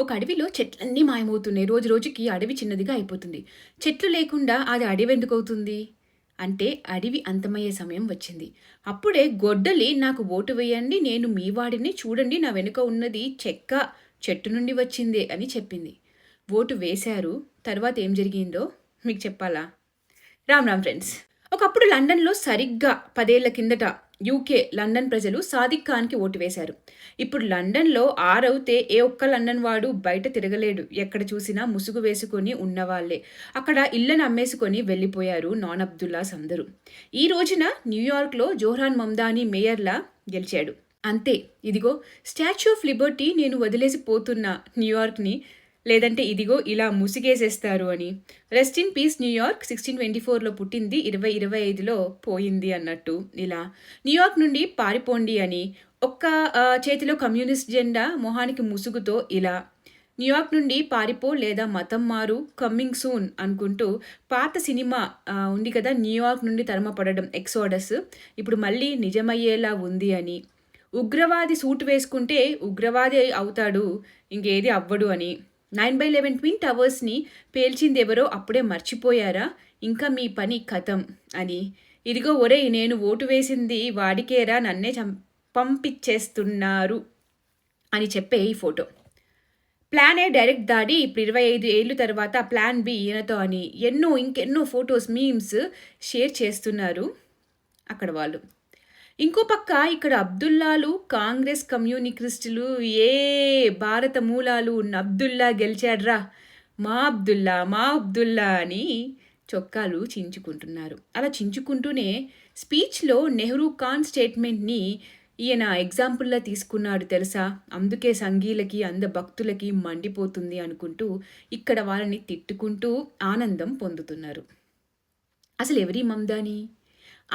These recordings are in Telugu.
ఒక అడవిలో చెట్లన్నీ మాయమవుతున్నాయి. రోజు రోజుకి అడవి చిన్నదిగా అయిపోతుంది. చెట్లు లేకుండా అది అడవెందుకవుతుంది? అంటే అడవి అంతమయ్యే సమయం వచ్చింది. అప్పుడే గొడ్డలి నాకు ఓటు వేయండి, నేను మీ వాడిని, చూడండి నా వెనుక ఉన్నది చెక్క చెట్టు నుండి వచ్చిందే అని చెప్పింది. ఓటు వేశారు. తర్వాత ఏం జరిగిందో మీకు చెప్పాలా? రామ్ రామ్ ఫ్రెండ్స్. ఒకప్పుడు లండన్‌లో సరిగ్గా 10 ఏళ్ల కిందట యూకే లండన్ ప్రజలు సాదిక్ ఖాన్‌కి ఓటు వేశారు. ఇప్పుడు లండన్‌లో 6 అవుతే ఏ ఒక్క లండన్ వాడు బయట తిరగలేడు. ఎక్కడ చూసినా ముసుగు వేసుకొని ఉన్నవాళ్లే. అక్కడ ఇళ్లను అమ్మేసుకొని వెళ్లిపోయారు నాన్ అబ్దుల్లాస్ అందరూ. ఈ రోజున న్యూయార్క్‌లో జోహ్రాన్ మమ్దానీ మేయర్‌లా గెలిచాడు. అంతే. ఇదిగో స్టాచ్యూ ఆఫ్ లిబర్టీ నేను వదిలేసి పోతున్నా న్యూయార్క్‌ని. లేదంటే ఇదిగో ఇలా ముసిగేసేస్తారు అని. రెస్ట్ ఇన్ పీస్ న్యూయార్క్ 1624లో పుట్టింది 2025లో పోయింది అన్నట్టు ఇలా. న్యూయార్క్ నుండి పారిపోండి అని ఒక్క చేతిలో కమ్యూనిస్ట్ జెండా మొహానికి ముసుగుతో ఇలా. న్యూయార్క్ నుండి పారిపో లేదా మతం మారు కమ్మింగ్ సూన్ అనుకుంటూ పాత సినిమా ఉంది కదా, న్యూయార్క్ నుండి తరమపడడం ఎక్సోడస్ ఇప్పుడు మళ్ళీ నిజమయ్యేలా ఉంది అని. ఉగ్రవాది సూట్ వేసుకుంటే ఉగ్రవాది అవుతాడు, ఇంకేది అవ్వడు అని. 9/11 ట్విన్ టవర్స్ని పేల్చిందెవరో అప్పుడే మర్చిపోయారా? ఇంకా మీ పని ఖతం అని. ఇదిగో ఒరేయ్, నేను ఓటు వేసింది వాడికేరా, నన్నే పంపించేస్తున్నారు అని చెప్పే ఈ ఫోటో. ప్లాన్ ఏ డైరెక్ట్ దాడి ఇప్పుడు 25 ఏళ్ళు తర్వాత ప్లాన్ బి ఈయనతో అని ఇంకెన్నో ఫొటోస్ మీమ్స్ షేర్ చేస్తున్నారు అక్కడ వాళ్ళు. ఇంకో పక్క ఇక్కడ అబ్దుల్లాలు కాంగ్రెస్ కమ్యూనిస్టులు ఏ భారత మూలాలు ఉన్న అబ్దుల్లా గెలిచాడ్రా, మా అబ్దుల్లా అని చొక్కాలు చించుకుంటున్నారు. అలా చించుకుంటూనే స్పీచ్లో నెహ్రూ ఖాన్ స్టేట్మెంట్ని ఈయన ఎగ్జాంపుల్లా తీసుకున్నాడు తెలుసా. అందుకే సంఘీలకి భక్తులకి మండిపోతుంది అనుకుంటూ ఇక్కడ వాళ్ళని తిట్టుకుంటూ ఆనందం పొందుతున్నారు. అసలు ఎవరి మమ్దాని?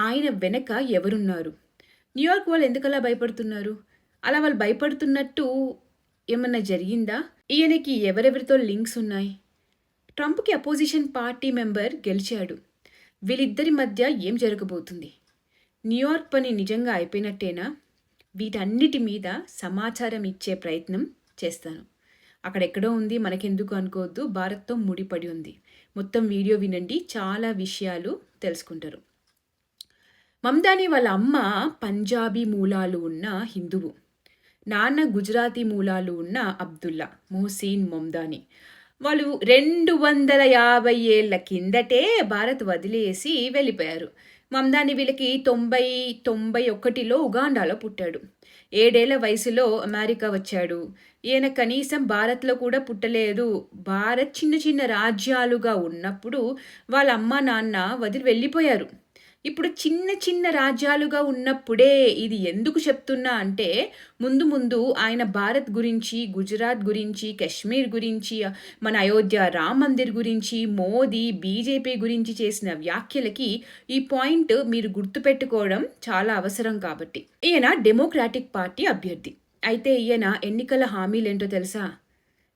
ఆయన వెనక ఎవరున్నారు? న్యూయార్క్ వాళ్ళు ఎందుకలా భయపడుతున్నారు? అలా వాళ్ళు భయపడుతున్నట్టు ఏమన్నా జరిగిందా? ఈయనకి ఎవరెవరితో లింక్స్ ఉన్నాయి? ట్రంప్కి అపోజిషన్ పార్టీ మెంబర్ గెలిచాడు. వీళ్ళిద్దరి మధ్య ఏం జరగబోతుంది? న్యూయార్క్ పని నిజంగా అయిపోయినట్టేనా? వీటన్నిటి మీద సమాచారం ఇచ్చే ప్రయత్నం చేస్తాను. అక్కడెక్కడో ఉంది, మనకెందుకు అనుకోవద్దు, భారత్తో ముడిపడి ఉంది. మొత్తం వీడియో వినండి, చాలా విషయాలు తెలుసుకుంటారు. మమ్దానీ వాళ్ళ అమ్మ పంజాబీ మూలాలు ఉన్న హిందువు, నాన్న గుజరాతీ మూలాలు ఉన్న అబ్దుల్లా మొహసీన్ మమ్దానీ. వాళ్ళు 250 ఏళ్ల కిందటే భారత్ వదిలేసి వెళ్ళిపోయారు. మమ్దానీ వీళ్ళకి 91లో ఉగాండాలో పుట్టాడు. 7 ఏళ్ల వయసులో అమెరికా వచ్చాడు. ఈయన కనీసం భారత్లో కూడా పుట్టలేదు. భారత్ చిన్న చిన్న రాజ్యాలుగా ఉన్నప్పుడు వాళ్ళ అమ్మ నాన్న వదిలి వెళ్ళిపోయారు. ఇప్పుడు చిన్న చిన్న రాజ్యాలుగా ఉన్నప్పుడే ఇది ఎందుకు చెప్తున్నా అంటే, ముందు ఆయన భారత్ గురించి, గుజరాత్ గురించి, కశ్మీర్ గురించి, మన అయోధ్య రామ్ మందిర్ గురించి, మోదీ బీజేపీ గురించి చేసిన వ్యాఖ్యలకి ఈ పాయింట్ మీరు గుర్తుపెట్టుకోవడం చాలా అవసరం కాబట్టి. ఈయన డెమోక్రాటిక్ పార్టీ అభ్యర్థి. అయితే ఈయన ఎన్నికల హామీలేంటో తెలుసా?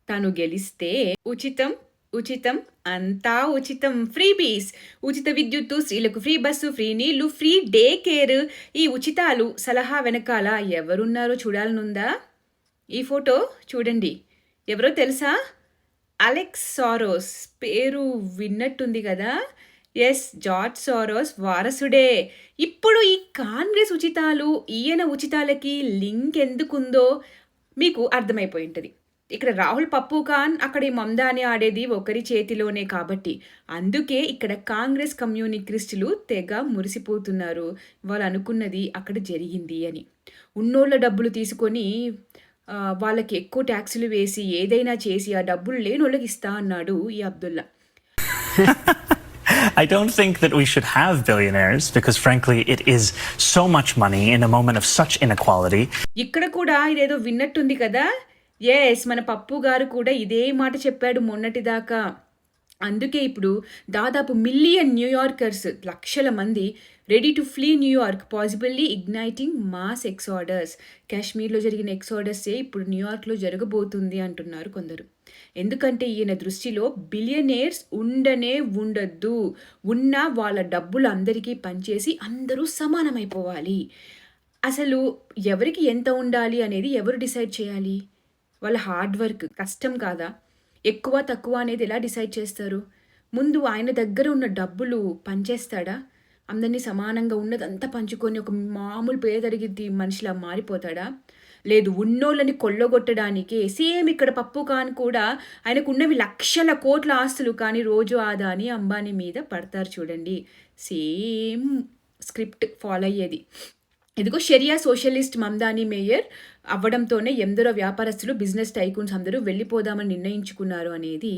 తాను గెలిస్తే ఉచితం అంతా ఉచితం, ఫ్రీ బీస్, ఉచిత విద్యుత్తు, స్త్రీలకు ఫ్రీ బస్సు, ఫ్రీ నీళ్లు, ఫ్రీ డే కేర్. ఈ ఉచితాలు సలహా వెనకాల ఎవరున్నారో చూడాలనుందా? ఈ ఫోటో చూడండి. ఎవరో తెలుసా? Alex Soros. పేరు విన్నట్టుంది కదా. ఎస్, జార్జ్ సారోస్ వారసుడే. ఇప్పుడు ఈ కాంగ్రెస్ ఉచితాలు ఈయన ఉచితాలకి లింక్ ఎందుకుందో మీకు అర్థమైపోయి ఉంటుంది. ఇక్కడ రాహుల్ పప్పు ఖాన్, అక్కడ ఈ మమ్దానీ ఆడేది ఒకరి చేతిలోనే కాబట్టి అందుకే ఇక్కడ కాంగ్రెస్ కమ్యూనిస్టులు తెగ మురిసిపోతున్నారు. వాళ్ళు అనుకున్నది అక్కడ జరిగింది అని. ఉన్నోళ్ళ డబ్బులు తీసుకొని వాళ్ళకి ఎక్కువ ట్యాక్సులు వేసి ఏదైనా చేసి ఆ డబ్బులు లేని వాళ్ళకి ఇస్తా అన్నాడు ఈ Abdullah. I don't think that we should have billionaires because frankly it is so much money in a moment of such inequality. ఇక్కడ కూడా ఇదేదో విన్నట్టుంది కదా. ఎస్, మన పప్పు గారు కూడా ఇదే మాట చెప్పాడు మొన్నటిదాకా. అందుకే ఇప్పుడు దాదాపు మిలియన్ న్యూయార్కర్స్, లక్షల మంది ready to flee New York, possibly igniting mass exodus. కాశ్మీర్లో జరిగిన ఎక్సాడర్సే ఇప్పుడు న్యూయార్క్లో జరగబోతుంది అంటున్నారు కొందరు. ఎందుకంటే ఈయన దృష్టిలో బిలియనేర్స్ ఉండొద్దు, ఉన్న వాళ్ళ డబ్బులు అందరికీ పనిచేసి అందరూ సమానమైపోవాలి. అసలు ఎవరికి ఎంత ఉండాలి అనేది ఎవరు డిసైడ్ చేయాలి? వాళ్ళ హార్డ్ వర్క్ కష్టం కాదా? ఎక్కువ, తక్కువ అనేది ఎలా డిసైడ్ చేస్తారు? ముందు ఆయన దగ్గర ఉన్న డబ్బులు పంచేస్తాడా? అందరిని సమానంగా ఉన్నదంతా పంచుకొని ఒక మామూలు పేదరిగిద్ది మనిషిలా మారిపోతాడా? లేదు ఉన్నోళ్ళని కొల్లగొట్టడానికే సేమ్ ఇక్కడ పప్పు ఖాన్ కూడా ఆయనకున్నవి లక్షల కోట్ల ఆస్తులు కానీ రోజు అదాని, అంబానీ మీద పడతారు చూడండి. సేమ్ స్క్రిప్ట్ ఫాలో అయ్యేది. ఇదిగో షరియా సోషలిస్ట్ మమ్దానీ మేయర్ అవ్వడంతోనే ఎందరో వ్యాపారస్తులు బిజినెస్ టైకూన్స్ అందరూ వెళ్ళిపోదామని నిర్ణయించుకున్నారు అనేది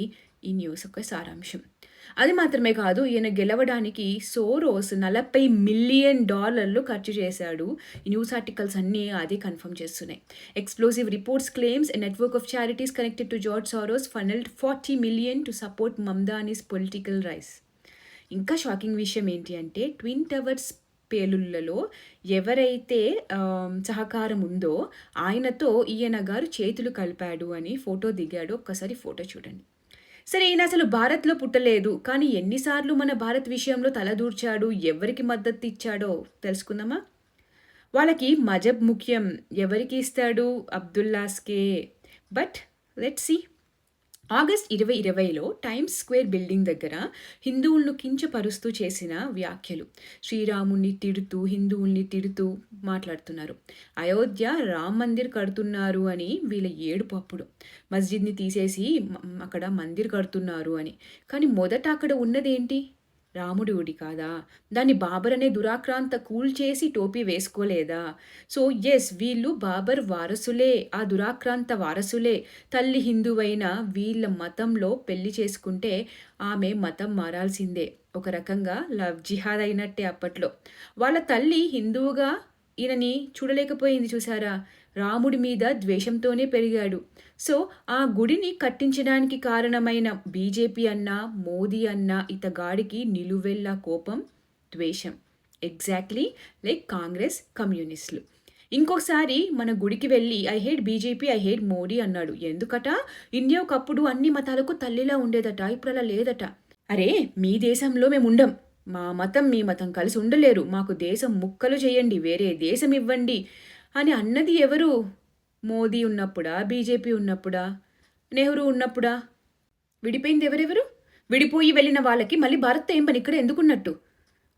ఈ న్యూస్ యొక్క సారాంశం. అది మాత్రమే కాదు, ఈయన గెలవడానికి సోరోస్ $40 మిలియన్ ఖర్చు చేశాడు. ఈ న్యూస్ ఆర్టికల్స్ అన్నీ అదే కన్ఫర్మ్ చేస్తున్నాయి. Explosive reports claims a network of charities connected to George Soros funnelled $40 million to support Mamdani's political rise. ఇంకా షాకింగ్ విషయం ఏంటి అంటే ట్విన్ టవర్స్ పేలుళ్లలో ఎవరైతే సహకారం ఉందో ఆయనతో ఈయన గారు చేతులు కలిపాడు అని ఫోటో దిగాడు. ఒక్కసారి ఫోటో చూడండి. సరే, ఈయన అసలు భారత్లో పుట్టలేదు, కానీ ఎన్నిసార్లు మన భారత్ విషయంలో తలదూర్చాడు, ఎవరికి మద్దతు ఇచ్చాడో తెలుసుకుందామా? వాళ్ళకి మజబ్ ముఖ్యం, ఎవరికి ఇస్తాడు? అబ్దుల్లాస్కే. But let's see. ఆగస్ట్ 2020లో టైమ్స్ స్క్వేర్ బిల్డింగ్ దగ్గర హిందువులను కించపరుస్తూ చేసిన వ్యాఖ్యలు, శ్రీరాముణ్ణి తిడుతూ హిందువుల్ని తిడుతూ మాట్లాడుతున్నారు. అయోధ్య రామ్ మందిర్ కడుతున్నారు అని వీళ్ళ ఏడుపు అప్పుడు. మస్జిద్ని తీసేసి అక్కడ మందిర్ కడుతున్నారు అని. కానీ మొదట అక్కడ ఉన్నదేంటి? రాముడి గుడి కాదా? దాన్ని బాబర్ అనే దురాక్రాంత కూల్చేసి టోపీ వేసుకోలేదా? సో ఎస్, వీళ్ళు బాబర్ వారసులే, ఆ దురాక్రాంత వారసులే. తల్లి హిందువైన వీళ్ళ మతంలో పెళ్లి చేసుకుంటే ఆమె మతం మారాల్సిందే. ఒక రకంగా లవ్ జిహాద్ అయినట్టే అప్పట్లో. వాళ్ళ తల్లి హిందువుగా ఈయనని చూడలేకపోయింది, చూసారా? రాముడి మీద ద్వేషంతోనే పెరిగాడు. సో ఆ గుడిని కట్టించడానికి కారణమైన బీజేపీ అన్నా మోదీ అన్నా ఇతగాడికి నిలువెల్లా కోపం, ద్వేషం. ఎగ్జాక్ట్లీ లైక్ కాంగ్రెస్ కమ్యూనిస్టులు. ఇంకొకసారి మన గుడికి వెళ్ళి I hate BJP, I hate Modi అన్నాడు. ఎందుకట? ఇండియా ఒకప్పుడు అన్ని మతాలకు తల్లిలా ఉండేదట, ఇప్పుడు అలా లేదట. అరే, మీ దేశంలో మేము ఉండం, మా మతం మీ మతం కలిసి ఉండలేరు, మాకు దేశం ముక్కలు చేయండి, వేరే దేశం ఇవ్వండి అని అన్నది ఎవరు? మోదీ ఉన్నప్పుడా? బీజేపీ ఉన్నప్పుడా? నెహ్రూ ఉన్నప్పుడా? విడిపోయింది ఎవరెవరు? విడిపోయి వెళ్ళిన వాళ్ళకి మళ్ళీ భారత్తో ఏం పని, ఇక్కడ ఎందుకున్నట్టు?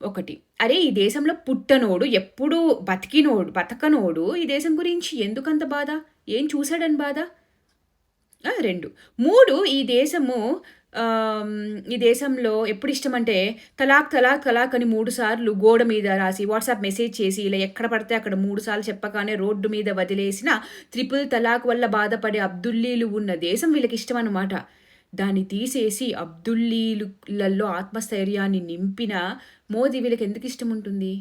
ఒకటి, అరే ఈ దేశంలో పుట్టనోడు, ఎప్పుడూ బతకనోడు ఈ దేశం గురించి ఎందుకంత బాధ? ఏం చూశాడని బాధ? 2, 3 ఈ దేశంలో ఎప్పుడు ఇష్టం అంటే తలాక్ తలాక్ తలాక్ అని 3 సార్లు గోడ మీద రాసి వాట్సాప్ మెసేజ్ చేసి ఇలా ఎక్కడ పడితే అక్కడ 3 సార్లు చెప్పగానే రోడ్డు మీద వదిలేసిన ట్రిపుల్ తలాక్ వల్ల బాధపడే అబ్దుల్లీలు ఉన్న దేశం వీళ్ళకి ఇష్టం అన్నమాట. దాన్ని తీసేసి అబ్దుల్లీలలో ఆత్మస్థైర్యాన్ని నింపిన మోదీ వీళ్ళకి ఎందుకు ఇష్టం ఉంటుంది?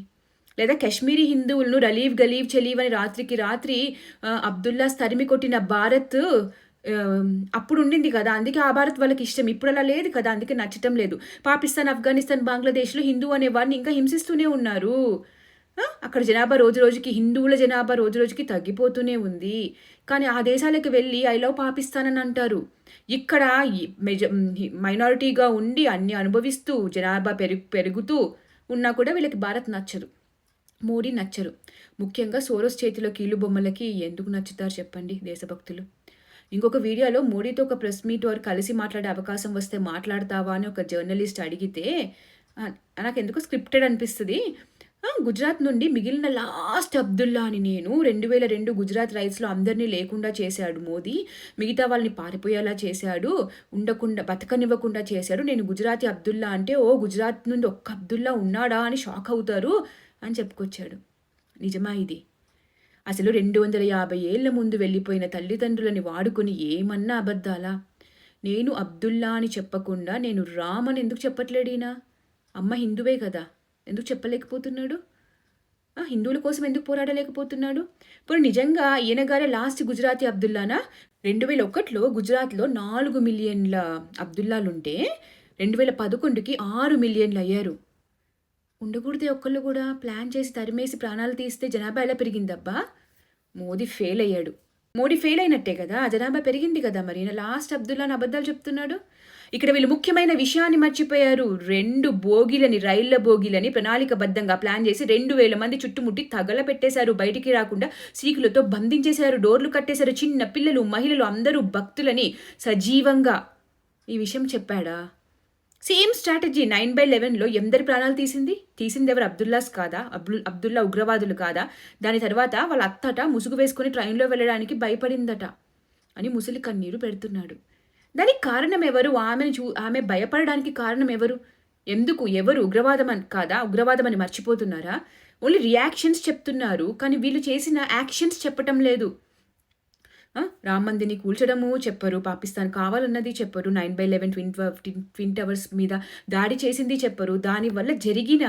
లేదా కాశ్మీరీ హిందువులను రలీవ్ గలీవ్ చలీవ్ అని రాత్రికి రాత్రి అబ్దుల్లాస్ తరిమి కొట్టిన భారత్ అప్పుడు ఉండింది కదా, అందుకే ఆ భారత్ వాళ్ళకి ఇష్టం. ఇప్పుడు అలా లేదు కదా, అందుకే నచ్చటం లేదు. పాకిస్తాన్, ఆఫ్ఘనిస్తాన్, బంగ్లాదేశ్లో హిందూ అనే వారిని ఇంకా హింసిస్తూనే ఉన్నారు. అక్కడ జనాభా రోజు రోజుకి, హిందువుల జనాభా రోజు రోజుకి తగ్గిపోతూనే ఉంది. కానీ ఆ దేశాలకు వెళ్ళి ఐ లవ్ పాకిస్తాన్ అని అంటారు. ఇక్కడ మైనారిటీగా ఉండి అన్ని అనుభవిస్తూ జనాభా పెరుగుతూ ఉన్నా కూడా వీళ్ళకి భారత్ నచ్చరు, మోడీ నచ్చరు. ముఖ్యంగా సోరోస్ చేతిలో కీలుబొమ్మలకి ఎందుకు నచ్చుతారు చెప్పండి దేశభక్తులు? ఇంకొక వీడియోలో మోడీతో ఒక ప్రెస్ మీట్ వారు కలిసి మాట్లాడే అవకాశం వస్తే మాట్లాడతావా అని ఒక జర్నలిస్ట్ అడిగితే నాకు ఎందుకో స్క్రిప్టెడ్ అనిపిస్తుంది. గుజరాత్ నుండి మిగిలిన లాస్ట్ అబ్దుల్లా అని నేను 2002 గుజరాత్ రైట్స్లో అందరినీ లేకుండా చేశాడు మోదీ, మిగతా వాళ్ళని పారిపోయేలా చేశాడు, ఉండకుండా బతకనివ్వకుండా చేశాడు. నేను గుజరాతీ అబ్దుల్లా అంటే ఓ గుజరాత్ నుండి ఒక్క అబ్దుల్లా ఉన్నాడా అని షాక్ అవుతారు అని చెప్పుకొచ్చాడు. నిజమా ఇది? అసలు 250 ఏళ్ల ముందు వెళ్ళిపోయిన తల్లిదండ్రులని వాడుకొని ఏమన్నా అబద్ధాలా? నేను అబ్దుల్లా అని చెప్పకుండా నేను రామ్ అని ఎందుకు చెప్పట్లేడీనా? అమ్మ హిందువే కదా, ఎందుకు చెప్పలేకపోతున్నాడు? హిందువుల కోసం ఎందుకు పోరాడలేకపోతున్నాడు? ఇప్పుడు నిజంగా ఈయనగారే లాస్ట్ గుజరాతీ అబ్దుల్లానా? 2001లో గుజరాత్లో 4 మిలియన్ల అబ్దుల్లాలుంటే 2011కి 6 మిలియన్లు అయ్యారు. ఉండకూడదే ఒక్కళ్ళు కూడా. ప్లాన్ చేసి తరిమేసి ప్రాణాలు తీస్తే జనాభా ఎలా పెరిగిందబ్బా? మోదీ ఫెయిల్ అయ్యాడు. మోడీ ఫెయిల్ అయినట్టే కదా, జనాభా పెరిగింది కదా, మరి లాస్ట్ అబ్దుల్లాని అబద్ధాలు చెప్తున్నాడు. ఇక్కడ వీళ్ళు ముఖ్యమైన విషయాన్ని మర్చిపోయారు. 2 బోగీలని, రైళ్ల బోగీలని ప్రణాళికబద్ధంగా ప్లాన్ చేసి 2,000 మంది చుట్టుముట్టి తగలపెట్టేశారు. బయటికి రాకుండా సీకులతో బంధించేశారు, డోర్లు కట్టేశారు. చిన్న పిల్లలు, మహిళలు అందరూ భక్తులని సజీవంగా. ఈ విషయం చెప్పాడా? సేమ్ స్ట్రాటజీ 9/11లో ఎందరి ప్రాణాలు తీసింది ఎవరు? అబ్దుల్లాస్ కాదా? అబ్దుల్లా ఉగ్రవాదులు కాదా? దాని తర్వాత వాళ్ళ అత్తట ముసుగు వేసుకొని ట్రైన్లో వెళ్ళడానికి భయపడిందట అని ముసలి కన్నీరు పెడుతున్నాడు. దానికి కారణం ఎవరు? ఆమె భయపడడానికి కారణం ఎవరు? ఎవరు? ఉగ్రవాదం కాదా? ఉగ్రవాదం అని మర్చిపోతున్నారా? ఓన్లీ రియాక్షన్స్ చెప్తున్నారు, కానీ వీళ్ళు చేసిన యాక్షన్స్ చెప్పటం లేదు. రామ్ మందిర్ని కూల్చడము చెప్పరు, పాకిస్తాన్ కావాలన్నది చెప్పరు, 9/11 ట్విన్ టవర్స్ మీద దాడి చేసింది చెప్పరు. దానివల్ల జరిగిన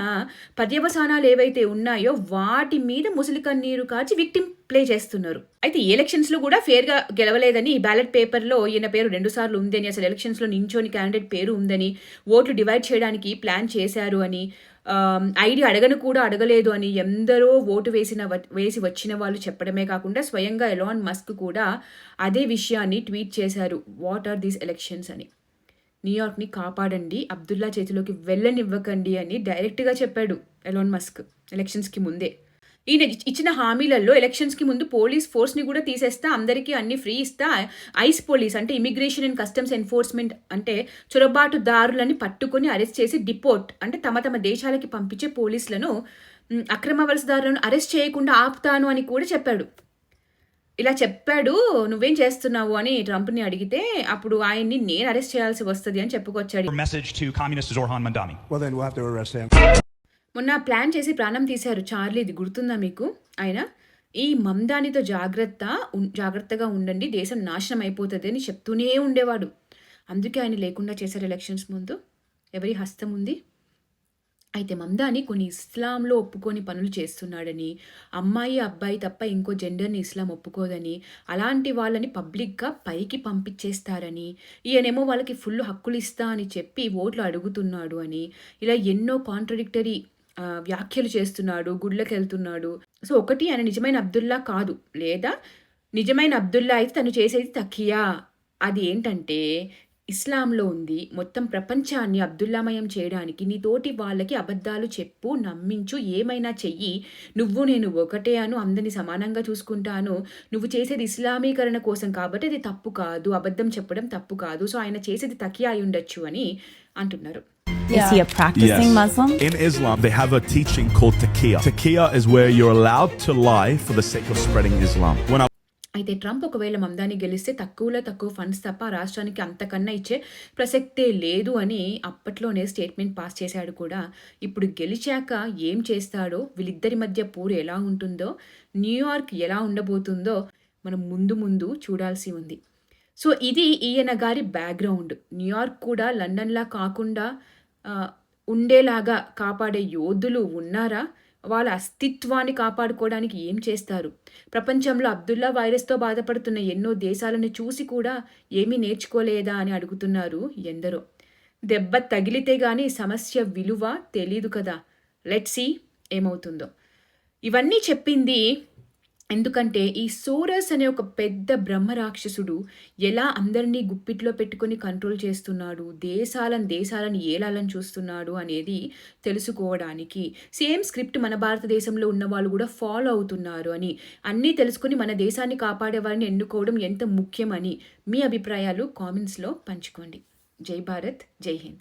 పర్యవసానాలు ఏవైతే ఉన్నాయో వాటి మీద ముసలి కన్నీరు కాచి విక్టిమ్ ప్లే చేస్తున్నారు. అయితే ఈ ఎలక్షన్స్లో కూడా ఫేర్గా గెలవలేదని, బ్యాలెట్ పేపర్లో ఈయన పేరు 2 సార్లు ఉందని, అసలు ఎలక్షన్స్లో నించోని క్యాండిడేట్ పేరు ఉందని, ఓట్లు డివైడ్ చేయడానికి ప్లాన్ చేశారు అని, ఐడి అడగలేదు అని ఎందరో ఓటు వేసి వచ్చిన వాళ్ళు చెప్పడమే కాకుండా స్వయంగా ఎలాన్ మస్క్ కూడా అదే విషయాన్ని ట్వీట్ చేశారు. వాట్ ఆర్ దీస్ ఎలక్షన్స్ అని. న్యూయార్క్ని కాపాడండి, అబ్దుల్లా చేతిలోకి వెళ్ళనివ్వకండి అని డైరెక్ట్గా చెప్పాడు ఎలాన్ మస్క్ ఎలక్షన్స్కి ముందే. ఈయన ఇచ్చిన హామీలలో ఎలక్షన్స్కి ముందు పోలీస్ ఫోర్స్ని కూడా తీసేస్తా, అందరికీ అన్ని ఫ్రీ ఇస్తా, ఐస్ పోలీస్ అంటే ఇమిగ్రేషన్ అండ్ కస్టమ్స్ ఎన్ఫోర్స్మెంట్ అంటే చొరబాటుదారులని పట్టుకొని అరెస్ట్ చేసి డిపోర్ట్ అంటే తమ దేశాలకి పంపించే పోలీసులను, అక్రమ వలసదారులను అరెస్ట్ చేయకుండా ఆపుతాను అని కూడా చెప్పాడు. ఇలా చెప్పాడు, నువ్వేం చేస్తున్నావు అని ట్రంప్ని అడిగితే అప్పుడు ఆయన్ని నేను అరెస్ట్ చేయాల్సి వస్తుంది అని చెప్పుకొచ్చాడు. మొన్న ప్లాన్ చేసి ప్రాణం తీశారు చార్లీ, ఇది గుర్తుందా మీకు? ఆయన ఈ మమ్దానితో జాగ్రత్తగా ఉండండి, దేశం నాశనం అయిపోతుంది అని చెప్తూనే ఉండేవాడు. అందుకే ఆయన లేకుండా చేశారు ఎలక్షన్స్ ముందు. ఎవరి హస్తం ఉంది? అయితే మమ్దాని కొన్ని ఇస్లాంలో ఒప్పుకొని పనులు చేస్తున్నాడని, అమ్మాయి అబ్బాయి తప్ప ఇంకో జెండర్ని ఇస్లాం ఒప్పుకోదని, అలాంటి వాళ్ళని పబ్లిక్గా పైకి పంపించేస్తారని, ఈయనేమో వాళ్ళకి ఫుల్ హక్కులు ఇస్తా అని చెప్పి ఓట్లు అడుగుతున్నాడు అని, ఇలా ఎన్నో కాంట్రడిక్టరీ వ్యాఖ్యలు చేస్తున్నాడు, గుళ్ళకి వెళ్తున్నాడు. సో ఒకటి, ఆయన నిజమైన అబ్దుల్లా కాదు, లేదా నిజమైన అబ్దుల్లా అయితే తను చేసేది తకియా. అది ఏంటంటే ఇస్లాంలో ఉంది. మొత్తం ప్రపంచాన్ని అబ్దుల్లామయం చేయడానికి నీ తోటి వాళ్ళకి అబద్ధాలు చెప్పు, నమ్మించు, ఏమైనా చెయ్యి, నేను ఒకటే అను, అందరినీ సమానంగా చూసుకుంటాను, నువ్వు చేసేది ఇస్లామీకరణ కోసం కాబట్టి అది తప్పు కాదు, అబద్ధం చెప్పడం తప్పు కాదు. సో ఆయన చేసేది తకియా అయి ఉండొచ్చు అని అంటున్నారు. Is he a practicing Muslim? In Islam, they have a teaching called taqiyya. Taqiyya is where you're allowed to lie for the sake of spreading Islam. అయితే ట్రంప్ ఒకవేళ మమ్దాని గెలిస్తే తక్కువ ఫండ్స్ తప్ప రాష్ట్రానికి అంతకన్నా ఇచ్చే ప్రసక్తే లేదు అని అప్పట్లోనే స్టేట్మెంట్ పాస్ చేశాడు కూడా. ఇప్పుడు గెలిచాక ఏం చేస్తాడో, వీళ్ళిద్దరి మధ్య పోరు ఎలా ఉంటుందో, న్యూయార్క్ ఎలా ఉండబోతుందో మనం ముందు చూడాల్సి ఉంది. సో ఇది ఈయన గారి బ్యాక్గ్రౌండ్. న్యూయార్క్ కూడా లండన్లా కాకుండా ఉండేలాగా కాపాడే యోధులు ఉన్నారా? వాళ్ళ అస్తిత్వాన్ని కాపాడుకోవడానికి ఏం చేస్తారు? ప్రపంచంలో అబ్దుల్లా వైరస్తో బాధపడుతున్న ఎన్నో దేశాలను చూసి కూడా ఏమీ నేర్చుకోలేదా అని అడుగుతున్నారు ఎందరో. దెబ్బ తగిలితే గానీ సమస్య విలువ తెలీదు కదా. లెట్స్ సీ ఏమవుతుందో. ఇవన్నీ చెప్పింది ఎందుకంటే ఈ సోరస్ అనే ఒక పెద్ద బ్రహ్మరాక్షసుడు ఎలా అందరినీ గుప్పిట్లో పెట్టుకొని కంట్రోల్ చేస్తున్నాడు, దేశాలను ఏలాలని చూస్తున్నాడు అనేది తెలుసుకోవడానికి. సేమ్ స్క్రిప్ట్ మన భారతదేశంలో ఉన్న వాళ్ళు కూడా ఫాలో అవుతున్నారు అని, అన్నీ తెలుసుకుని మన దేశాన్ని కాపాడే వారిని ఎన్నుకోవడం ఎంత ముఖ్యమని మీ అభిప్రాయాలు కామెంట్స్లో పంచుకోండి. జై భారత్, జై హింద్.